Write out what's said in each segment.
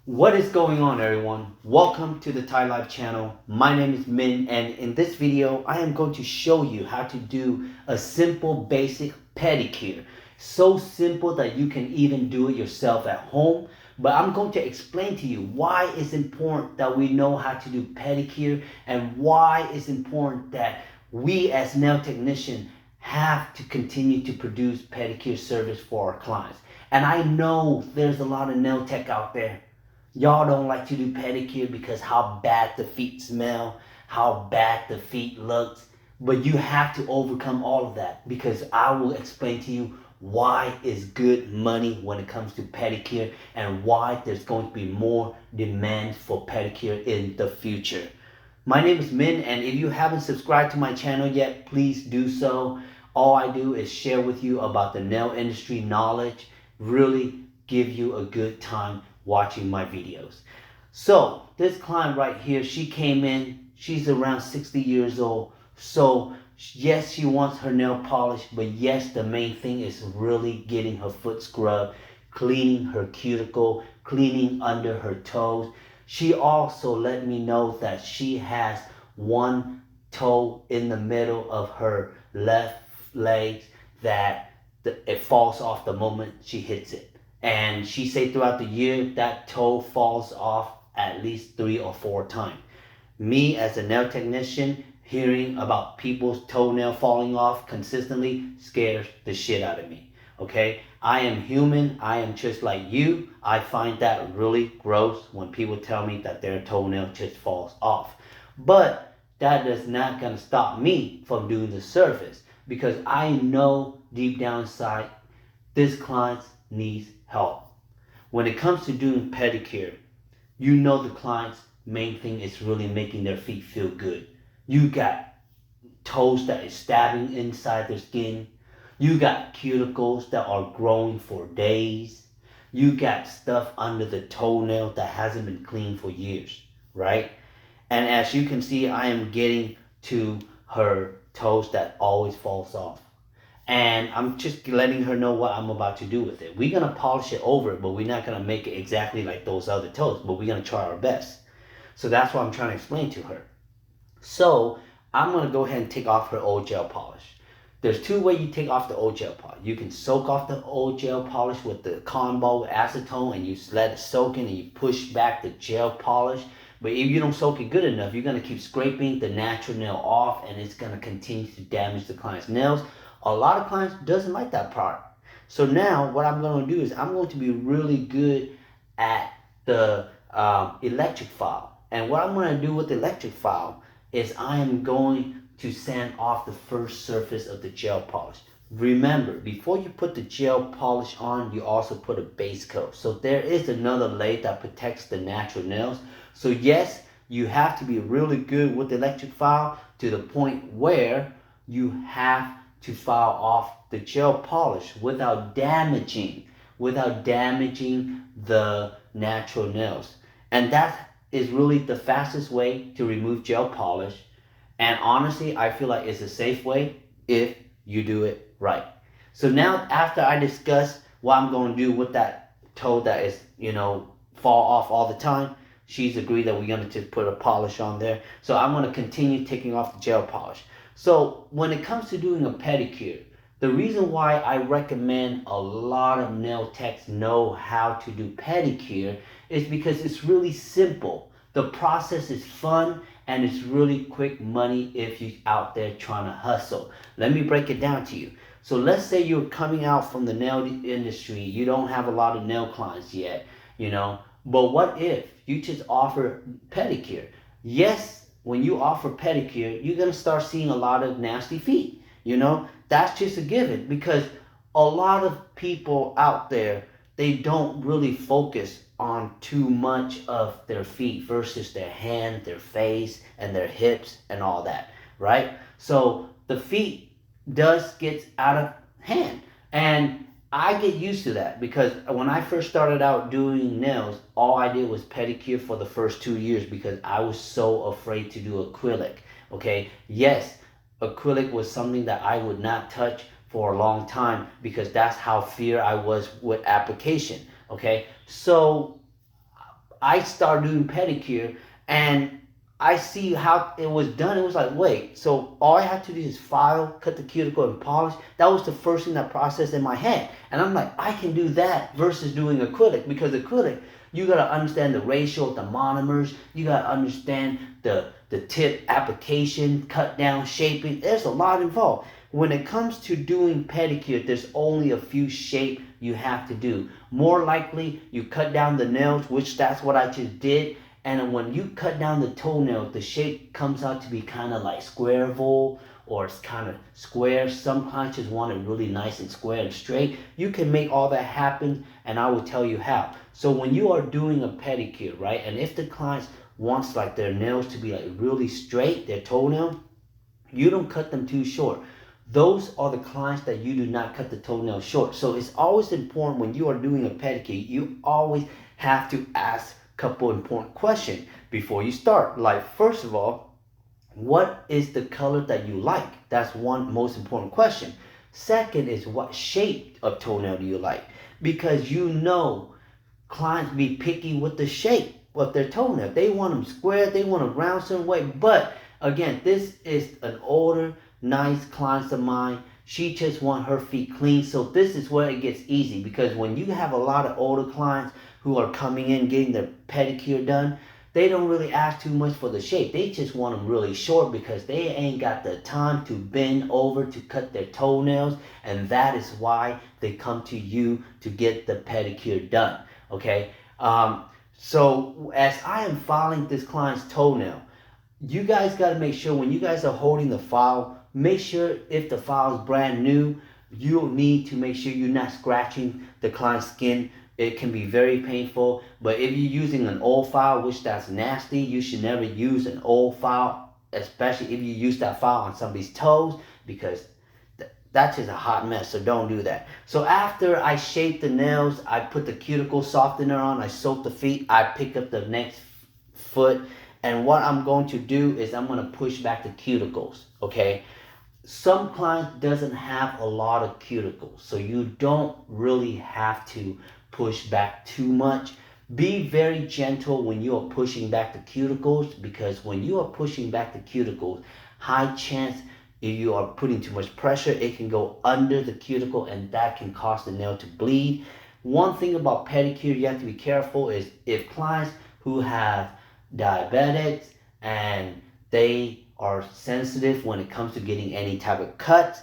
What is going on, everyone? Welcome to the THAI Lyfe Channel. My name is Min, and in this video I am going to show you how to do a simple basic pedicure. So simple that you can even do it yourself at home. But I'm going to explain to you why it's important that we know how to do pedicure, and why it's important that we as nail technicians have to continue to produce pedicure service for our clients. And I know there's a lot of nail tech out there. Y'all don't like to do pedicure because how bad the feet smell, how bad the feet looks. But you have to overcome all of that, because I will explain to you why it's good money when it comes to pedicure, and why there's going to be more demand for pedicure in the future. My name is Min, and if you haven't subscribed to my channel yet, please do so. All I do is share with you about the nail industry knowledge, really give you a good time watching my videos. So this client right here, she came in, she's around 60 years old. So yes, she wants her nail polished, but yes, the main thing is really getting her foot scrubbed, cleaning her cuticle, cleaning under her toes. She also let me know that she has one toe in the middle of her left leg that it falls off the moment she hits it. And she said throughout the year that toe falls off at least 3 or 4 times. Me as a nail technician, hearing about people's toenail falling off consistently scares the shit out of me. Okay? I am human. I am just like you. I find that really gross when people tell me that their toenail just falls off. But that is not going to stop me from doing the service, because I know deep down inside this client needs help. When it comes to doing pedicure, you know the client's main thing is really making their feet feel good. You got toes that is stabbing inside their skin. You got cuticles that are growing for days. You got stuff under the toenail that hasn't been cleaned for years, right? And as you can see, I am getting to her toes that always falls off. And I'm just letting her know what I'm about to do with it. We're going to polish it over, but we're not going to make it exactly like those other toes, but we're going to try our best. So that's what I'm trying to explain to her. So I'm going to go ahead and take off her old gel polish. There's 2 ways you take off the old gel polish. You can soak off the old gel polish with the cotton ball with acetone, and you let it soak in, and you push back the gel polish. But if you don't soak it good enough, you're going to keep scraping the natural nail off, and it's going to continue to damage the client's nails. A lot of clients doesn't like that part. So now what I'm going to do is I'm going to be really good at the electric file. And what I'm going to do with the electric file is I am going to sand off the first surface of the gel polish. Remember, before you put the gel polish on, you also put a base coat. So there is another layer that protects the natural nails. So yes, you have to be really good with the electric file to the point where you have to file off the gel polish without damaging the natural nails. And that is really the fastest way to remove gel polish. And honestly, I feel like it's a safe way if you do it right. So now, after I discuss what I'm going to do with that toe that is, fall off all the time, she's agreed that we're going to just put a polish on there. So I'm going to continue taking off the gel polish. So when it comes to doing a pedicure, the reason why I recommend a lot of nail techs know how to do pedicure is because it's really simple. The process is fun, and it's really quick money if you're out there trying to hustle. Let me break it down to you. So let's say you're coming out from the nail industry. You don't have a lot of nail clients yet, But what if you just offer pedicure? Yes, when you offer pedicure, you're going to start seeing a lot of nasty feet. That's just a given, because a lot of people out there, they don't really focus on too much of their feet versus their hand, their face, and their hips and all that, right? So the feet does get out of hand. And I get used to that, because when I first started out doing nails, all I did was pedicure for the first 2 years because I was so afraid to do acrylic. Okay, yes, acrylic was something that I would not touch for a long time, because that's how fear I was with application. Okay, so I started doing pedicure and I see how it was done. It was like, wait, so all I have to do is file, cut the cuticle, and polish. That was the first thing that processed in my head. And I'm like, I can do that versus doing acrylic, because acrylic, you gotta understand the ratio of the monomers. You gotta understand the tip application, cut down, shaping. There's a lot involved. When it comes to doing pedicure, there's only a few shapes you have to do. More likely, you cut down the nails, which that's what I just did. And when you cut down the toenail, the shape comes out to be kind of like square-val, or it's kind of square. Some clients just want it really nice and square and straight. You can make all that happen, and I will tell you how. So when you are doing a pedicure, right, and if the client wants like their nails to be like really straight, their toenail, you don't cut them too short. Those are the clients that you do not cut the toenail short. So it's always important when you are doing a pedicure, you always have to ask couple important questions before you start. Like, first of all, what is the color that you like? That's one most important question. Second is, what shape of toenail do you like? Because you know clients be picky with the shape of their toenail. They want them square, they want them round certain way. But again, this is an older, nice client of mine. She just want her feet clean. So this is where it gets easy, because when you have a lot of older clients who are coming in getting their pedicure done, they don't really ask too much for the shape. They just want them really short because they ain't got the time to bend over to cut their toenails, and that is why they come to you to get the pedicure done. Okay, so as I am filing this client's toenail, you guys got to make sure when you guys are holding the file, make sure if the file is brand new, you'll need to make sure you're not scratching the client's skin. It can be very painful. But if you're using an old file, which that's nasty, you should never use an old file, especially if you use that file on somebody's toes, because that's just a hot mess. So don't do that. So after I shape the nails, I put the cuticle softener on, I soak the feet, I pick up the next foot, and what I'm going to do is I'm going to push back the cuticles. Okay, some clients doesn't have a lot of cuticles, so you don't really have to push back too much. Be very gentle when you are pushing back the cuticles, because when you are pushing back the cuticles, high chance if you are putting too much pressure, it can go under the cuticle, and that can cause the nail to bleed. One thing about pedicure you have to be careful is if clients who have diabetics and they are sensitive when it comes to getting any type of cuts,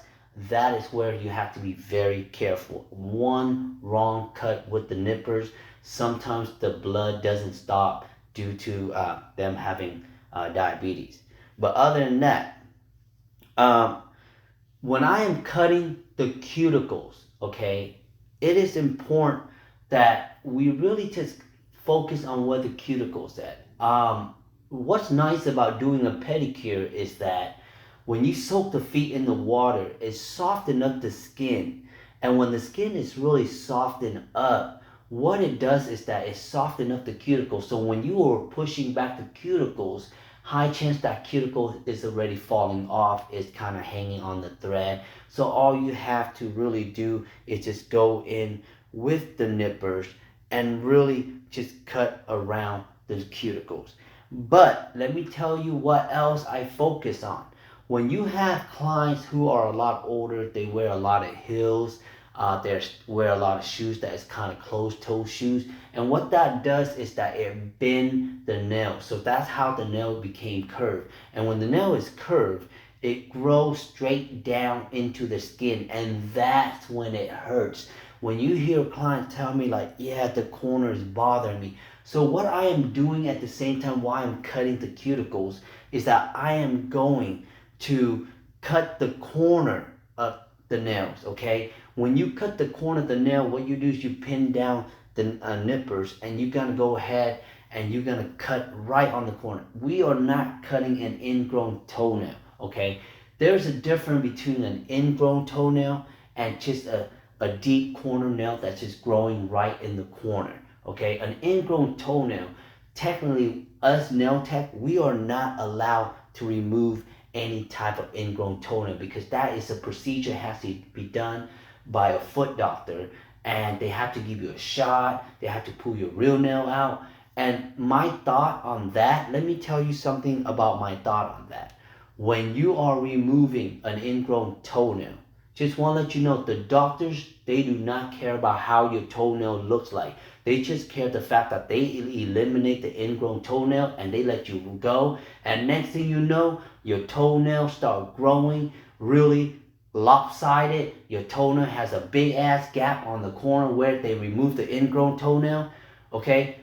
that is where you have to be very careful. One wrong cut with the nippers, sometimes the blood doesn't stop due to them having diabetes. But other than that, when I am cutting the cuticles, okay, it is important that we really just focus on where the cuticles at. What's nice about doing a pedicure is that when you soak the feet in the water, it softens up the skin. And when the skin is really softened up, what it does is that it softens up the cuticles. So when you are pushing back the cuticles, high chance that cuticle is already falling off, it's kind of hanging on the thread. So all you have to really do is just go in with the nippers and really just cut around the cuticles. But let me tell you what else I focus on. When you have clients who are a lot older, they wear a lot of heels, they wear a lot of shoes that is kind of closed-toe shoes, and what that does is that it bends the nail. So that's how the nail became curved. And when the nail is curved, it grows straight down into the skin, and that's when it hurts. When you hear clients tell me like, yeah, the corner is bothering me. So what I am doing at the same time while I'm cutting the cuticles is that I am going to cut the corner of the nails, okay? When you cut the corner of the nail, what you do is you pin down the nippers, and you're gonna go ahead and you're gonna cut right on the corner. We are not cutting an ingrown toenail, okay? There's a difference between an ingrown toenail and just a deep corner nail that's just growing right in the corner, okay? An ingrown toenail, technically, us nail tech, we are not allowed to remove any type of ingrown toenail, because that is a procedure that has to be done by a foot doctor, and they have to give you a shot, they have to pull your real nail out, And my thought on that, let me tell you something about my thought on that. When you are removing an ingrown toenail, just want to let you know the doctors, they do not care about how your toenail looks like. They just care the fact that they eliminate the ingrown toenail and they let you go. And next thing you know, your toenails start growing really lopsided. Your toenail has a big ass gap on the corner where they remove the ingrown toenail. Okay,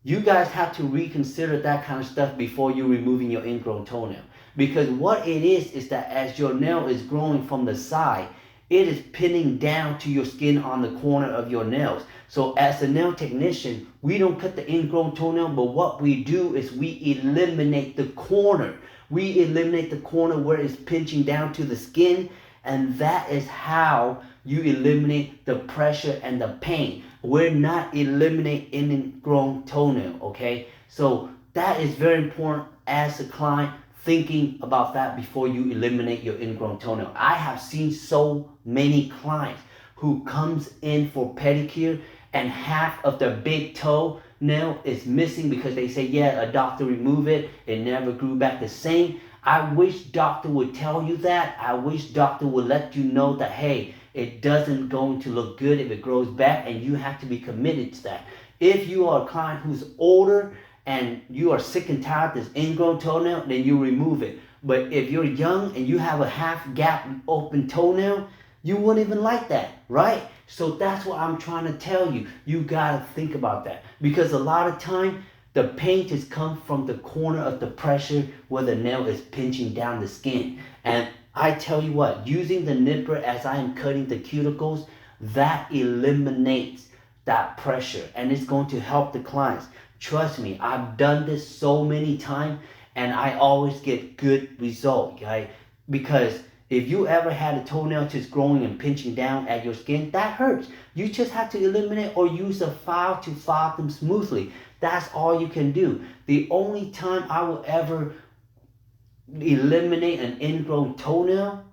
you guys have to reconsider that kind of stuff before you're removing your ingrown toenail. Because what it is that as your nail is growing from the side, it is pinning down to your skin on the corner of your nails. So as a nail technician, we don't cut the ingrown toenail, but what we do is we eliminate the corner. We eliminate the corner where it's pinching down to the skin, and that is how you eliminate the pressure and the pain. We're not eliminating ingrown toenail, okay? So that is very important as a client, thinking about that before you eliminate your ingrown toenail. I have seen so many clients who comes in for pedicure and half of their big toe nail is missing because they say, yeah, a doctor removed it, it never grew back the same. I wish doctor would tell you that. I wish doctor would let you know that, hey, it doesn't going to look good if it grows back, and you have to be committed to that. If you are a client who's older and you are sick and tired of this ingrown toenail, then you remove it. But if you're young and you have a half gap open toenail, you wouldn't even like that, right? So that's what I'm trying to tell you. You gotta think about that, because a lot of time the pain just comes from the corner of the pressure where the nail is pinching down the skin. And I tell you what, using the nipper as I am cutting the cuticles, that eliminates that pressure, and it's going to help the clients. Trust me, I've done this so many times and I always get good result, right? Because if you ever had a toenail just growing and pinching down at your skin, that hurts. You just have to eliminate or use a file to file them smoothly. That's all you can do. The only time I will ever eliminate an ingrown toenail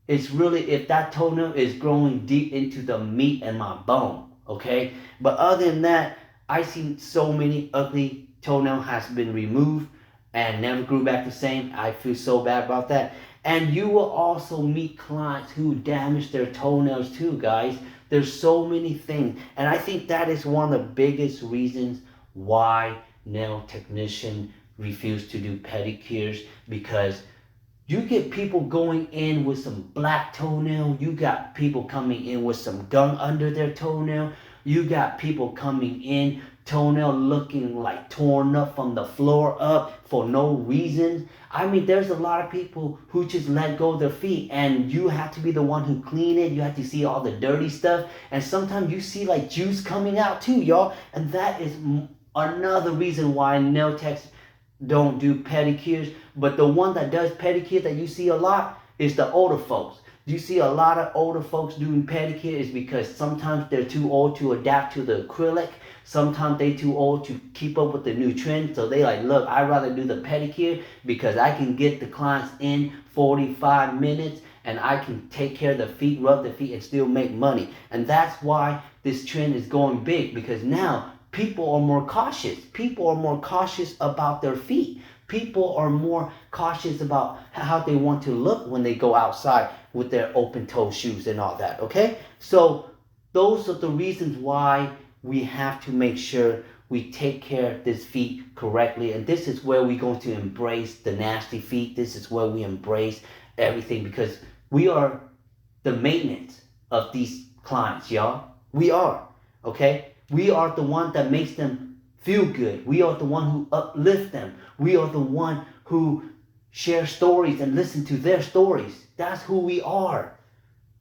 is really if that toenail is growing deep into the meat and my bone, okay? But other than that, I see so many ugly toenail has been removed and never grew back the same. I feel so bad about that. And you will also meet clients who damage their toenails too, guys. There's so many things. And I think that is one of the biggest reasons why nail technicians refuse to do pedicures, because you get people going in with some black toenail. You got people coming in with some gunk under their toenail. You got people coming in, toenail looking like torn up from the floor up for no reason. I mean, there's a lot of people who just let go of their feet, and you have to be the one who clean it. You have to see all the dirty stuff. And sometimes you see like juice coming out too, y'all. And that is another reason why nail techs don't do pedicures. But the one that does pedicure that you see a lot is the older folks. You see a lot of older folks doing pedicure is because sometimes they're too old to adapt to the acrylic. Sometimes they too old to keep up with the new trend. So they like, look, I'd rather do the pedicure because I can get the clients in 45 minutes and I can take care of the feet, rub the feet, and still make money. And that's why this trend is going big, because now people are more cautious. People are more cautious about their feet. People are more cautious about how they want to look when they go outside with their open toe shoes and all that, okay? So those are the reasons why we have to make sure we take care of this feet correctly. And this is where we're going to embrace the nasty feet. This is where we embrace everything, because we are the maintenance of these clients, y'all. We are, okay? We are the one that makes them feel good. We are the one who uplift them. We are the one who share stories and listen to their stories. That's who we are.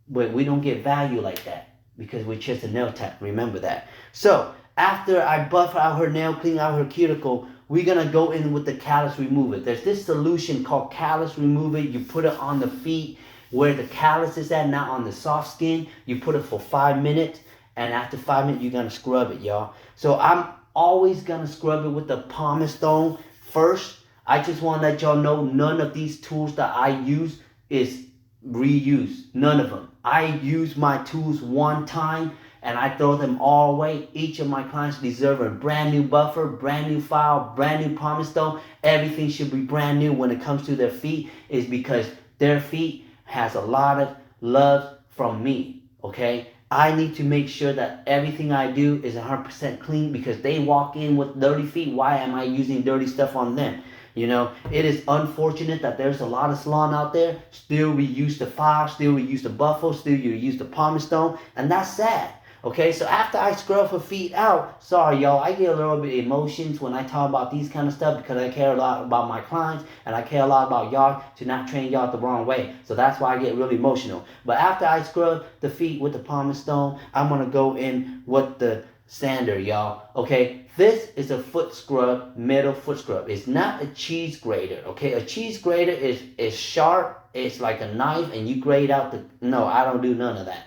But we don't get value like that because we're just a nail tech. Remember that. So after I buff out her nail, clean out her cuticle, we're going to go in with the callus remover. There's this solution called callus remover. You put it on the feet where the callus is at, not on the soft skin. You put it for 5 minutes. And after 5 minutes, you're going to scrub it, y'all. So I'm always going to scrub it with the pumice stone first. I just want to let y'all know none of these tools that I use is reused. None of them. I use my tools one time and I throw them all away, each of my clients deserve a brand new buffer, brand new file, brand new pumice stone. Everything should be brand new when it comes to their feet, is because their feet has a lot of love from me, okay? I need to make sure that everything I do is 100% clean, because they walk in with dirty feet. Why am I using dirty stuff on them? You know, it is unfortunate that there's a lot of salon out there. Still we use the file, still we use the buffalo, still you use the pumice stone, and that's sad. Okay, so after I scrub her feet out, sorry y'all, I get a little bit of emotions when I talk about these kind of stuff, because I care a lot about my clients, and I care a lot about y'all to not train y'all the wrong way. So that's why I get really emotional. But after I scrub the feet with the pumice stone, I'm gonna go in with the sander, y'all. Okay, this is a foot scrub, metal foot scrub. It's not a cheese grater. Okay, a cheese grater is sharp. It's like a knife, and you grate out the. No, I don't do none of that.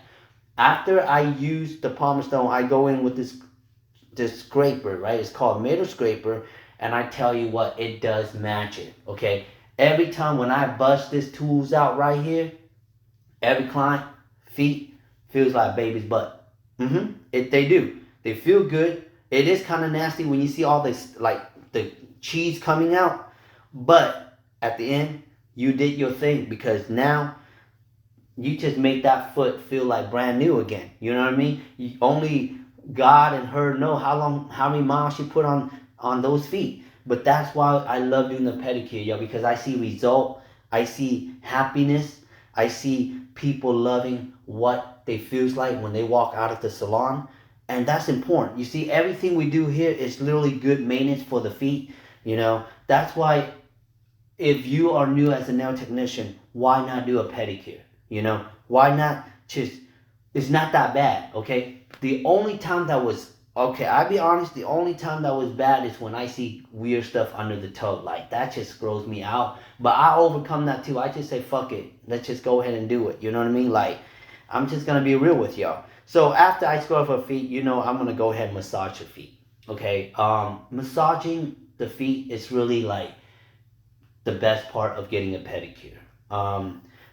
After I use the pumice stone, I go in with this scraper, right? It's called metal scraper, and I tell you what, it does magic. Okay, every time when I bust this tools out right here, every client feet feels like a baby's butt. They do. They feel good. It is kind of nasty when you see all this, like the cheese coming out, but at the end, you did your thing, because now you just make that foot feel like brand new again. You know what I mean? Only God and her know how many miles she put on those feet. But that's why I love doing the pedicure, yo, because I see result. I see happiness. I see people loving what they feels like when they walk out of the salon. And that's important. You see, everything we do here is literally good maintenance for the feet. You know, that's why if you are new as a nail technician, why not do a pedicure? You know, why not just, it's not that bad, okay? The only time that was, okay, I'll be honest, the only time that was bad is when I see weird stuff under the toe. Like, that just throws me out. But I overcome that too. I just say, fuck it. Let's just go ahead and do it. You know what I mean? Like, I'm just going to be real with y'all. So after I scrub her feet, you know, I'm going to go ahead and massage her feet. Okay? Massaging the feet is really like the best part of getting a pedicure.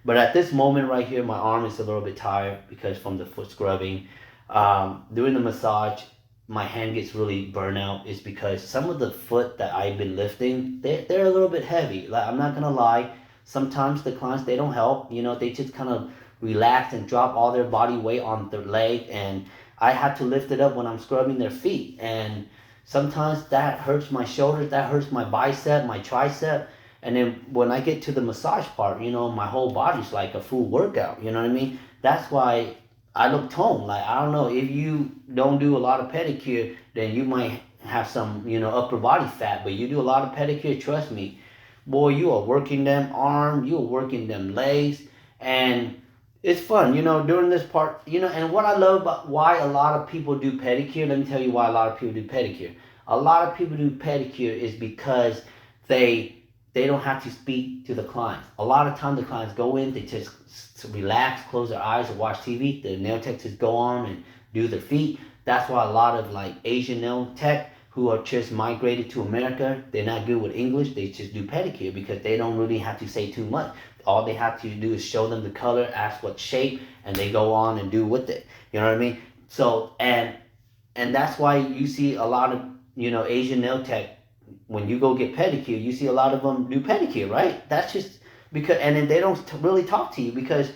But at this moment right here, my arm is a little bit tired because from the foot scrubbing. During the massage, my hand gets really burnt out. Is because some of the foot that I've been lifting, they're a little bit heavy. Like, I'm not going to lie. Sometimes the clients, they don't help. You know, they just kind of relax and drop all their body weight on their leg, and I have to lift it up when I'm scrubbing their feet, and sometimes that hurts my shoulders, that hurts my bicep, my tricep, and then when I get to the massage part, you know, my whole body's like a full workout, you know what I mean? That's why I look toned. Like, I don't know, if you don't do a lot of pedicure, then you might have some, you know, upper body fat, but you do a lot of pedicure, trust me, boy, you are working them arms, you are working them legs, and it's fun, you know, during this part, you know. And what I love about why a lot of people do pedicure, let me tell you why a lot of people do pedicure. A lot of people do pedicure is because they don't have to speak to the clients. A lot of times the clients go in, they just relax, close their eyes, and watch TV. The nail techs just go on and do their feet. That's why a lot of like Asian nail tech who are just migrated to America, they're not good with English. They just do pedicure because they don't really have to say too much. All they have to do is show them the color, ask what shape, and they go on and do with it. You know what I mean? So, and that's why you see a lot of, you know, Asian nail tech, when you go get pedicure, you see a lot of them do pedicure, right? That's just because, and then they don't really talk to you because,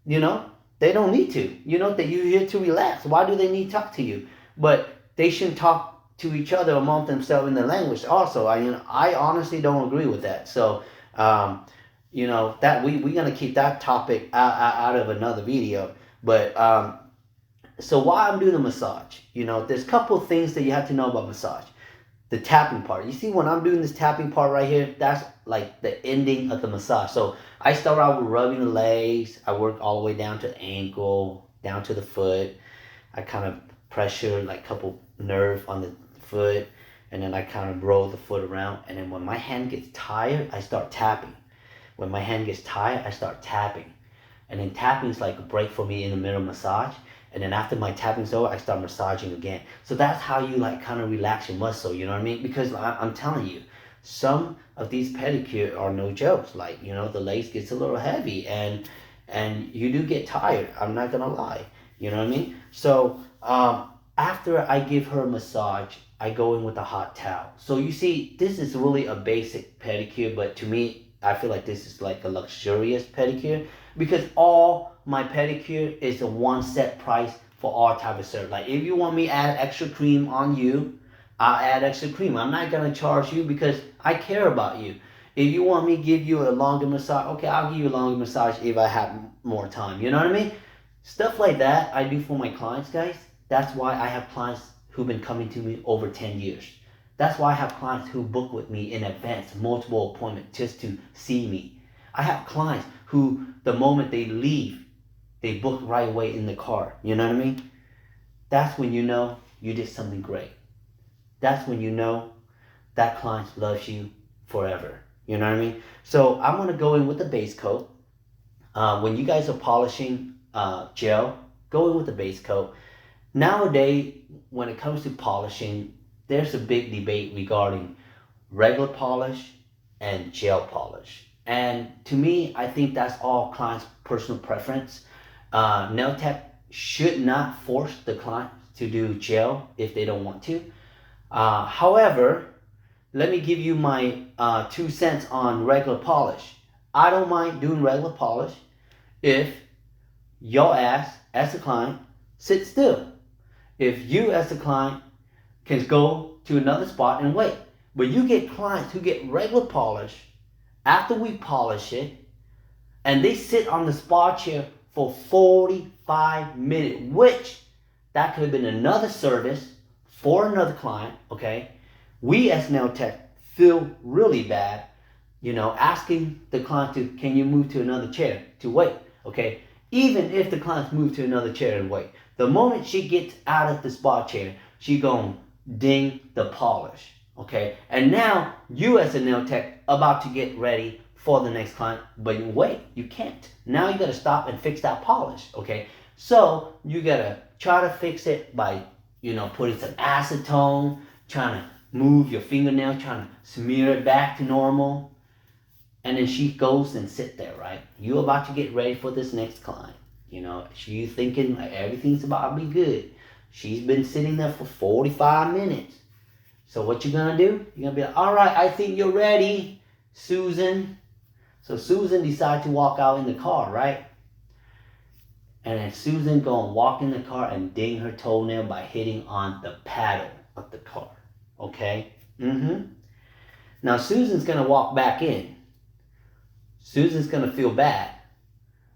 you know, they don't need to. You know, that you're here to relax. Why do they need to talk to you? But they shouldn't talk to each other among themselves in their language also. I honestly don't agree with that. So, you know, that we're going to keep that topic out of another video. But so why I'm doing the massage, you know, there's a couple of things that you have to know about massage. The tapping part. You see, when I'm doing this tapping part right here, that's like the ending of the massage. So I start out with rubbing the legs. I work all the way down to the ankle, down to the foot. I kind of pressure like a couple nerve on the foot, and then I kind of roll the foot around. And then when my hand gets tired, I start tapping. When my hand gets tired, I start tapping. And then tapping is like a break for me in the middle of massage. And then after my tapping's over, I start massaging again. So that's how you like kind of relax your muscle, you know what I mean? Because I'm telling you, some of these pedicure are no jokes. Like, you know, the legs gets a little heavy and you do get tired. I'm not gonna lie, you know what I mean? So After I give her a massage, I go in with a hot towel. So you see, this is really a basic pedicure, but to me, I feel like this is like a luxurious pedicure because all my pedicure is a one set price for all type of service. Like if you want me to add extra cream on you, I'll add extra cream. I'm not gonna charge you because I care about you. If you want me to give you a longer massage, okay, I'll give you a longer massage if I have more time. You know what I mean? Stuff like that I do for my clients, guys. That's why I have clients who've been coming to me over 10 years. That's why I have clients who book with me in advance, multiple appointments just to see me. I have clients who, the moment they leave, they book right away in the car. You know what I mean? That's when you know you did something great. That's when you know that client loves you forever. You know what I mean? So I'm going to go in with the base coat. When you guys are polishing gel, go in with the base coat. Nowadays, when it comes to polishing, there's a big debate regarding regular polish and gel polish. And to me, I think that's all client's personal preference. Nail tech should not force the client to do gel if they don't want to. However, let me give you my 2 cents on regular polish. I don't mind doing regular polish if your ass, as a client, sit still. If you, as a client, can go to another spot and wait. But you get clients who get regular polish after we polish it, and they sit on the spa chair for 45 minutes, which that could have been another service for another client, okay? We as nail tech feel really bad, asking the client to, can you move to another chair to wait, okay? Even if the client's moved to another chair and wait. The moment she gets out of the spa chair, she gonna ding the polish, okay? And now you as a nail tech about to get ready for the next client, but you wait, you can't. Now you gotta stop and fix that polish, okay? So you gotta try to fix it by, putting some acetone, trying to move your fingernail, trying to smear it back to normal. And then she goes and sit there, right? You about to get ready for this next client. She thinking like everything's about to be good. She's been sitting there for 45 minutes. So what you gonna do? You're gonna be like, all right, I think you're ready, Susan. So Susan decided to walk out in the car, right? And then Susan gonna walk in the car and ding her toenail by hitting on the paddle of the car. Okay? Now Susan's gonna walk back in. Susan's gonna feel bad.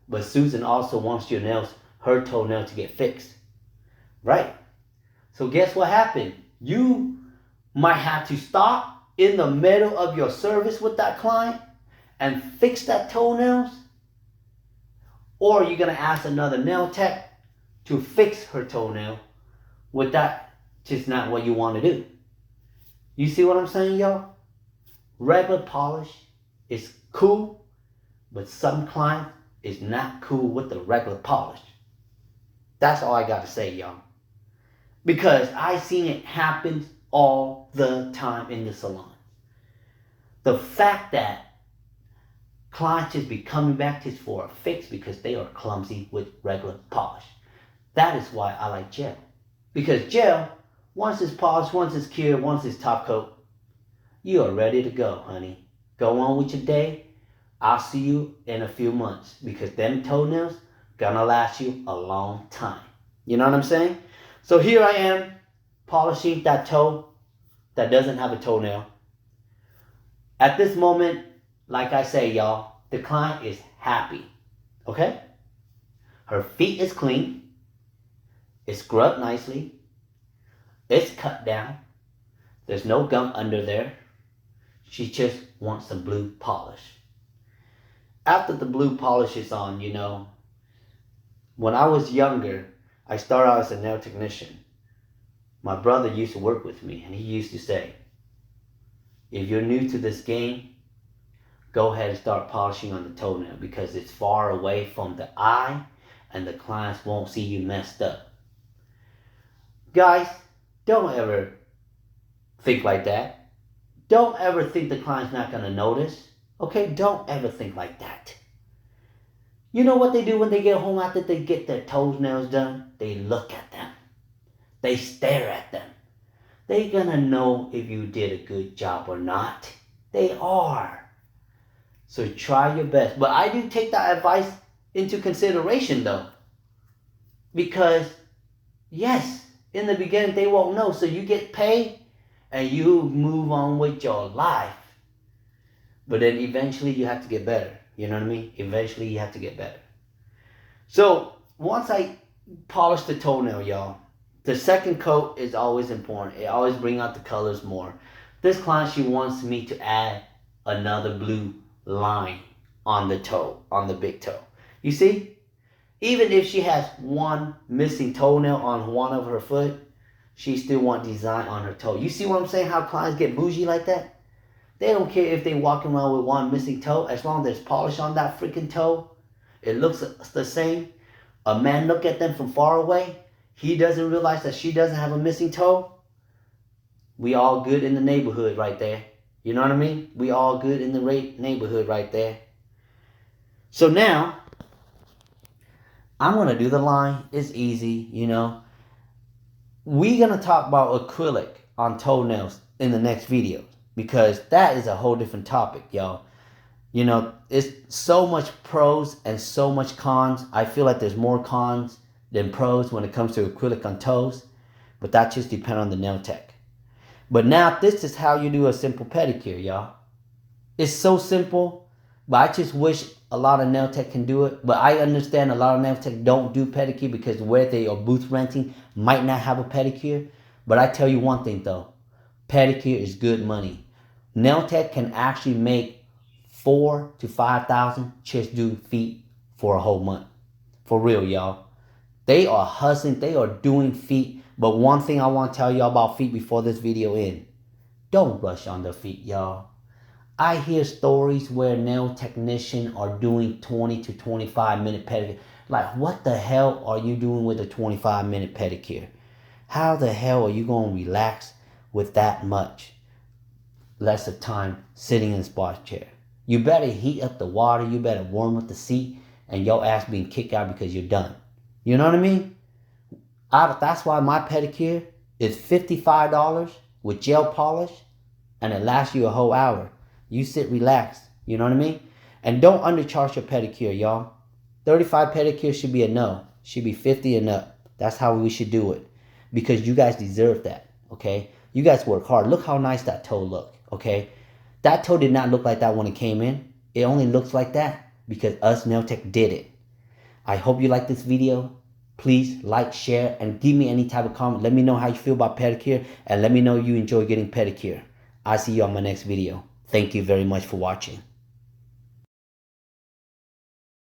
But Susan also wants her toenail to get fixed. Right? So guess what happened? You might have to stop in the middle of your service with that client and fix that toenails. Or you're going to ask another nail tech to fix her toenail with that just not what you want to do. You see what I'm saying, y'all? Regular polish is cool, but some clients is not cool with the regular polish. That's all I got to say, y'all. Because I seen it happen all the time in the salon. The fact that clients just be coming back just for a fix because they are clumsy with regular polish. That is why I like gel. Because gel, once it's polished, once it's cured, once it's top coat, you are ready to go, honey. Go on with your day. I'll see you in a few months because them toenails gonna last you a long time. You know what I'm saying? So here I am polishing that toe that doesn't have a toenail. At this moment, like I say, y'all, the client is happy. Okay? Her feet is clean. It's scrubbed nicely. It's cut down. There's no gum under there. She just wants some blue polish. After the blue polish is on, when I was younger, I started out as a nail technician. My brother used to work with me, and he used to say, if you're new to this game, go ahead and start polishing on the toenail because it's far away from the eye and the clients won't see you messed up. Guys, don't ever think like that. Don't ever think the client's not going to notice. Okay, don't ever think like that. You know what they do when they get home after they get their toenails done? They look at them. They stare at them. They're gonna know if you did a good job or not. They are. So try your best. But I do take that advice into consideration though. Because yes, in the beginning they won't know. So you get paid and you move on with your life. But then eventually you have to get better. You know what I mean? Eventually you have to get better. So once I polish the toenail, y'all, the second coat is always important. It always brings out the colors more. This client, she wants me to add another blue line on the toe, on the big toe. You see? Even if she has one missing toenail on one of her foot, she still wants design on her toe. You see what I'm saying? How clients get bougie like that? They don't care if they walk around with one missing toe. As long as there's polish on that freaking toe, it looks the same. A man look at them from far away. He doesn't realize that she doesn't have a missing toe. We all good in the neighborhood right there. You know what I mean? We all good in the neighborhood right there. So now, I'm going to do the line. It's easy, you know. We're going to talk about acrylic on toenails in the next video. Because that is a whole different topic, y'all. You know, it's so much pros and so much cons. I feel like there's more cons than pros when it comes to acrylic on toes. But that just depends on the nail tech. But now this is how you do a simple pedicure, y'all. It's so simple. But I just wish a lot of nail tech can do it. But I understand a lot of nail tech don't do pedicure because where they are booth renting might not have a pedicure. But I tell you one thing though. Pedicure is good money. Nail tech can actually make $4,000 to $5,000 just doing feet for a whole month. For real, y'all. They are hustling. They are doing feet. But one thing I want to tell y'all about feet before this video ends. Don't rush on the feet, y'all. I hear stories where nail technicians are doing 20 to 25 minute pedicure. Like, what the hell are you doing with a 25-minute pedicure? How the hell are you going to relax with that much less of time sitting in a spa chair? You better heat up the water, you better warm up the seat, and your ass being kicked out because you're done. You know what I mean? That's why my pedicure is $55 with gel polish, and it lasts you a whole hour. You sit relaxed, you know what I mean? And don't undercharge your pedicure, y'all. 35 pedicure should be a no. Should be 50 and up. That's how we should do it. Because you guys deserve that, okay? You guys work hard. Look how nice that toe looked, okay? That toe did not look like that when it came in. It only looks like that because us nail tech did it. I hope you like this video. Please like, share, and give me any type of comment. Let me know how you feel about pedicure, and let me know you enjoy getting pedicure. I'll see you on my next video. Thank you very much for watching.